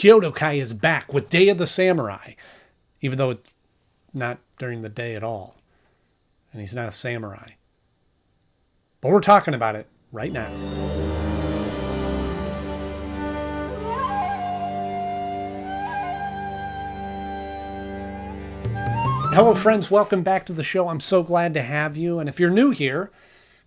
Kyodai is back with Day of the Samurai, even though it's not during the day at all. And he's not a samurai. But we're talking about it right now. Hello, friends. Welcome back to the show. I'm so glad to have you. And if you're new here,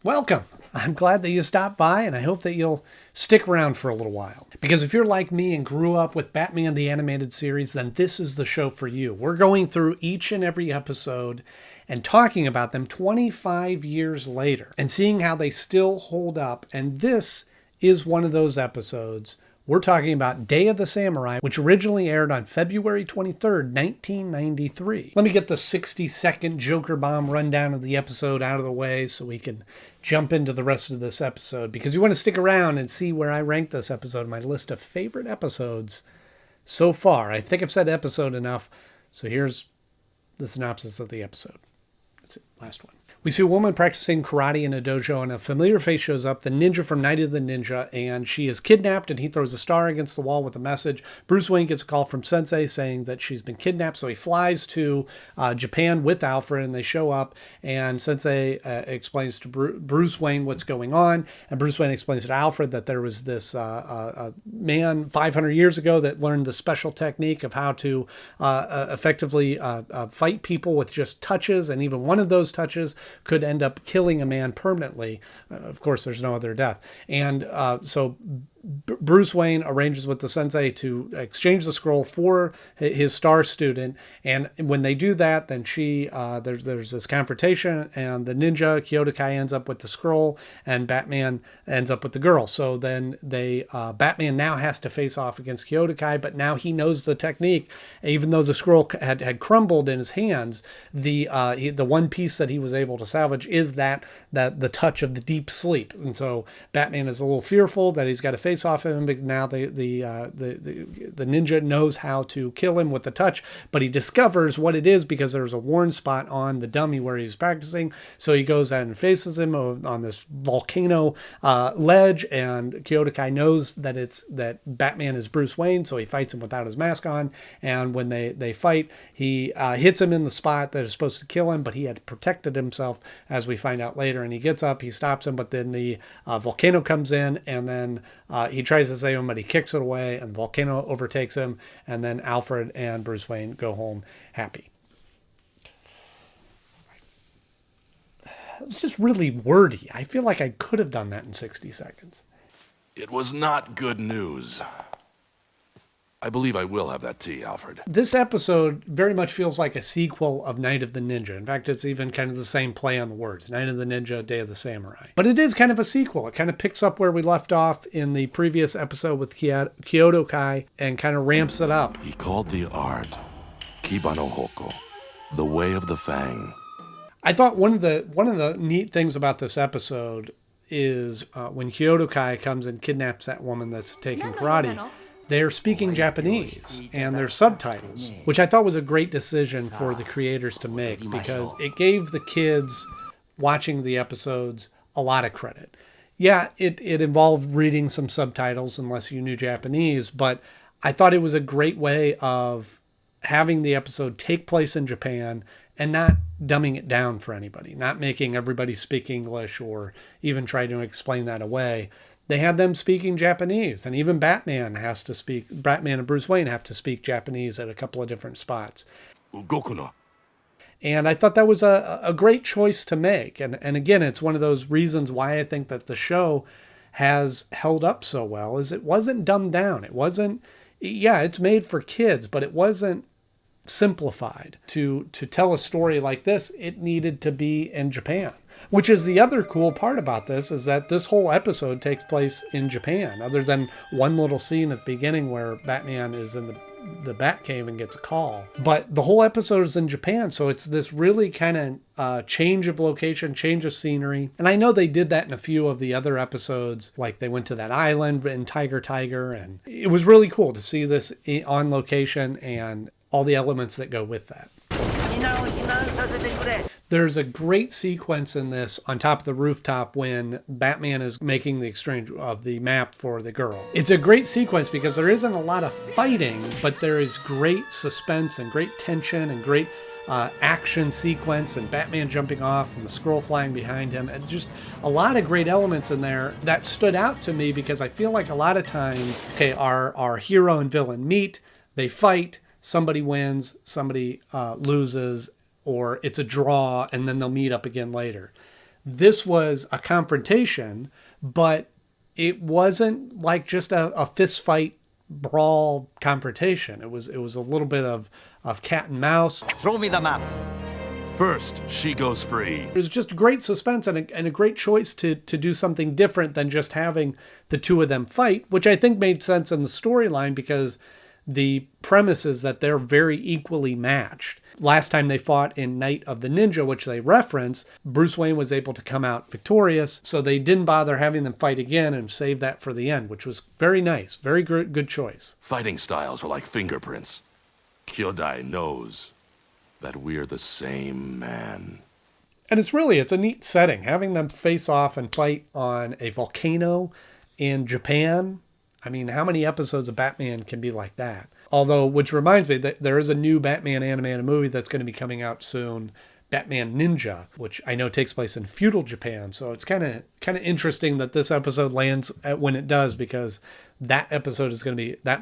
welcome. I'm glad that you stopped by, and I hope that you'll stick around for a little while. Because if you're like me and grew up with Batman the Animated Series, then this is the show for you. We're going through each and every episode and talking about them 25 years later and seeing how they still hold up. And this is one of those episodes. We're talking about Day of the Samurai, which originally aired on February 23rd, 1993. Let me get the 60-second Joker Bomb rundown of the episode out of the way so we can jump into the rest of this episode, because you want to stick around and see where I rank this episode in my list of favorite episodes so far. I think I've said episode enough, so here's the synopsis of the episode. That's it, last one. We see a woman practicing karate in a dojo, and a familiar face shows up, the ninja from Night of the Ninja, and she is kidnapped, and he throws a star against the wall with a message. Bruce Wayne gets a call from Sensei saying that she's been kidnapped, so he flies to Japan with Alfred, and they show up, and Sensei explains to Bruce Wayne what's going on, and Bruce Wayne explains to Alfred that there was this man 500 years ago that learned the special technique of how to effectively fight people with just touches, and even one of those touches could end up killing a man permanently. Of course, there's no other death. And so Bruce Wayne arranges with the sensei to exchange the scroll for his star student. And when they do that, then there's this confrontation, and the ninja Kyodai ends up with the scroll, and Batman ends up with the girl. So then Batman now has to face off against Kyodai, but now he knows the technique. Even though the scroll had crumbled in his hands, the one piece that he was able to salvage is that the touch of the deep sleep. And so Batman is a little fearful that he's got to face off him, but now the ninja knows how to kill him with the touch, but he discovers what it is because there's a worn spot on the dummy where he's practicing. So he goes out and faces him on this volcano ledge, and Kyodai knows that Batman is Bruce Wayne, so he fights him without his mask on. And when they fight, he hits him in the spot that is supposed to kill him, but he had protected himself, as we find out later. And he gets up, he stops him, but then the volcano comes in, and then he tries to save him, but he kicks it away, and the volcano overtakes him, and then Alfred and Bruce Wayne go home happy. It was just really wordy. I feel like I could have done that in 60 seconds. It was not good news. I believe I will have that tea, Alfred. This episode very much feels like a sequel of Night of the Ninja. In fact, it's even kind of the same play on the words. Night of the Ninja, Day of the Samurai. But it is kind of a sequel. It kind of picks up where we left off in the previous episode with Kyodai and kind of ramps it up. He called the art Kiba no Hoko, the way of the fang. I thought one of the neat things about this episode is when Kyodai comes and kidnaps that woman that's taking karate. They're speaking Japanese, and there's subtitles, which I thought was a great decision for the creators to make, because it gave the kids watching the episodes a lot of credit. Yeah, it involved reading some subtitles unless you knew Japanese, but I thought it was a great way of having the episode take place in Japan and not dumbing it down for anybody, not making everybody speak English or even try to explain that away. They had them speaking Japanese, and even Batman and Bruce Wayne have to speak Japanese at a couple of different spots. And I thought that was a great choice to make. And again, it's one of those reasons why I think that the show has held up so well, is it wasn't dumbed down. It wasn't, it's made for kids, but it wasn't simplified. To tell a story like this, it needed to be in Japan. Which is the other cool part about this, is that this whole episode takes place in Japan, other than one little scene at the beginning where Batman is in the Batcave and gets a call. But the whole episode is in Japan, so it's this really kind of change of location, change of scenery. And I know they did that in a few of the other episodes, like they went to that island in Tiger, and it was really cool to see this on location and all the elements that go with that. There's a great sequence in this on top of the rooftop when Batman is making the exchange of the map for the girl. It's a great sequence because there isn't a lot of fighting, but there is great suspense and great tension and great action sequence, and Batman jumping off and the scroll flying behind him, and just a lot of great elements in there that stood out to me because I feel like a lot of times, okay, our hero and villain meet, they fight, somebody wins, somebody loses, or it's a draw, and then they'll meet up again later. This was a confrontation, but it wasn't like just a fist fight brawl confrontation. It was a little bit of cat and mouse. Throw me the map. First, she goes free. It was just great suspense and a great choice to do something different than just having the two of them fight, which I think made sense in the storyline because the premise is that they're very equally matched. Last time they fought in Night of the Ninja, which they reference, Bruce Wayne was able to come out victorious, so they didn't bother having them fight again and save that for the end, which was very nice. Very good choice. Fighting styles are like fingerprints. Kyodai knows that we're the same man. And it's a neat setting. Having them face off and fight on a volcano in Japan. I mean, how many episodes of Batman can be like that? Although, which reminds me that there is a new Batman animated movie that's going to be coming out soon, Batman Ninja, which I know takes place in feudal Japan. So it's kind of interesting that this episode lands when it does, because that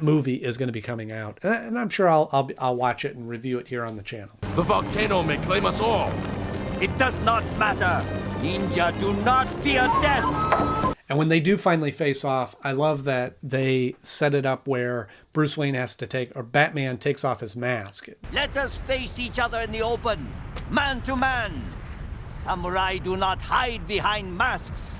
movie is going to be coming out, and I'm sure I'll watch it and review it here on the channel. The volcano may claim us all. It does not matter. Ninja do not fear death. And when they do finally face off, I love that they set it up where Bruce Wayne Batman takes off his mask. Let us face each other in the open, man to man. Samurai do not hide behind masks.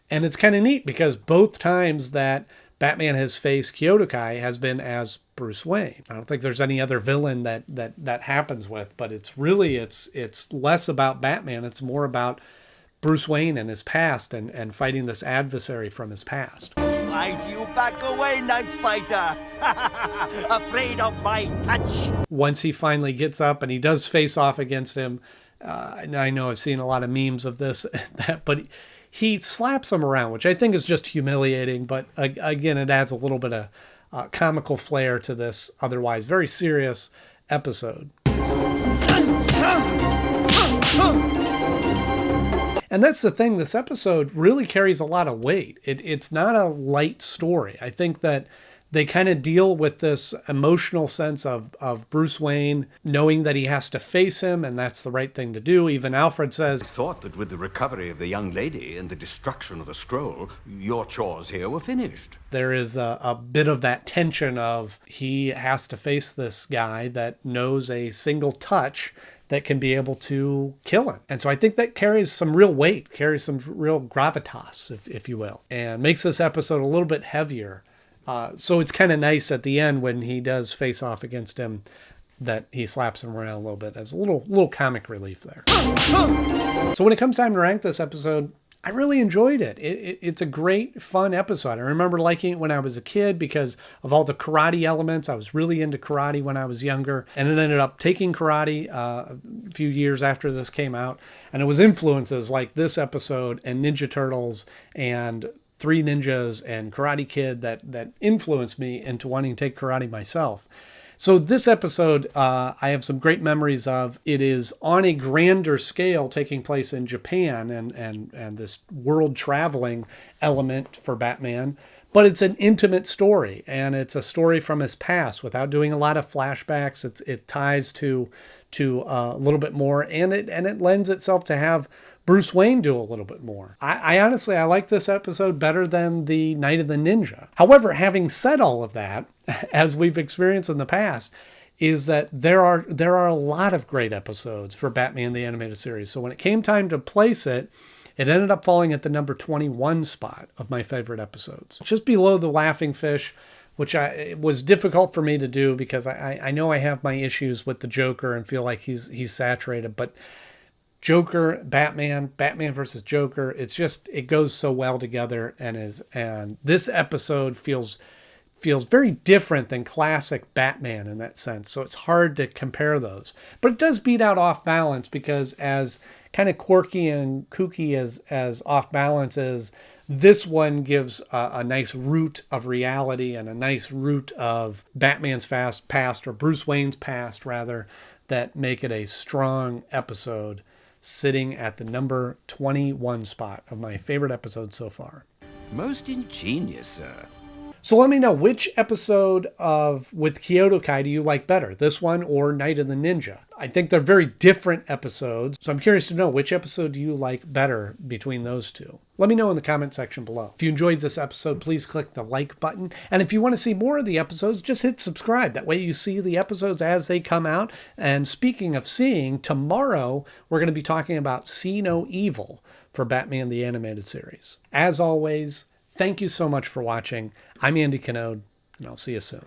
And it's kind of neat because both times that Batman has faced Kyodai has been as Bruce Wayne. I don't think there's any other villain that happens with, but it's less about Batman. It's more about Bruce Wayne and his past and fighting this adversary from his past. Why do you back away, Night Fighter? Afraid of my touch? Once he finally gets up and he does face off against him, and I know I've seen a lot of memes of this, but he slaps him around, which I think is just humiliating. But again, it adds a little bit of comical flair to this otherwise very serious episode. And that's the thing, this episode really carries a lot of weight. It's not a light story. I think that they kind of deal with this emotional sense of Bruce Wayne knowing that he has to face him, and that's the right thing to do. Even Alfred says, I thought that with the recovery of the young lady and the destruction of the scroll, your chores here were finished. There is a bit of that tension of he has to face this guy that knows a single touch that can be able to kill him. And so I think that carries some real weight, carries some real gravitas, if you will, and makes this episode a little bit heavier. So it's kind of nice at the end when he does face off against him that he slaps him around a little bit as a little comic relief there. So when it comes time to rank this episode, I really enjoyed it. It's a great, fun episode. I remember liking it when I was a kid because of all the karate elements. I was really into karate when I was younger, and it ended up taking karate a few years after this came out. And it was influences like this episode and Ninja Turtles and Three Ninjas and Karate Kid that influenced me into wanting to take karate myself. So this episode, I have some great memories of. It is on a grander scale taking place in Japan and this world traveling element for Batman. But it's an intimate story, and it's a story from his past without doing a lot of flashbacks. It ties to a little bit more, and it lends itself to have Bruce Wayne do a little bit more. I honestly like this episode better than the Night of the Ninja. However, having said all of that, as we've experienced in the past, is that there are a lot of great episodes for Batman the Animated Series. So when it came time to place it, it ended up falling at the number 21 spot of my favorite episodes, just below The Laughing Fish, which it was difficult for me to do because I know I have my issues with the Joker and feel like he's saturated, but Joker, Batman versus Joker, it goes so well together, and this episode feels feels very different than classic Batman in that sense. So it's hard to compare those. But it does beat out Off Balance, because as kind of quirky and kooky as Off Balance is, this one gives a nice root of reality and a nice root of Batman's past, or Bruce Wayne's past rather, that make it a strong episode, sitting at the number 21 spot of my favorite episodes so far. Most ingenious, sir. So let me know, which episode of with Kyodai do you like better, this one or Night of the Ninja? I think they're very different episodes, so I'm curious to know, which episode do you like better between those two? Let me know in the comment section below. If you enjoyed this episode, please click the like button. And if you want to see more of the episodes, just hit subscribe. That way you see the episodes as they come out. And speaking of seeing, tomorrow we're going to be talking about See No Evil for Batman the Animated Series. As always, thank you so much for watching. I'm Andy Knode, and I'll see you soon.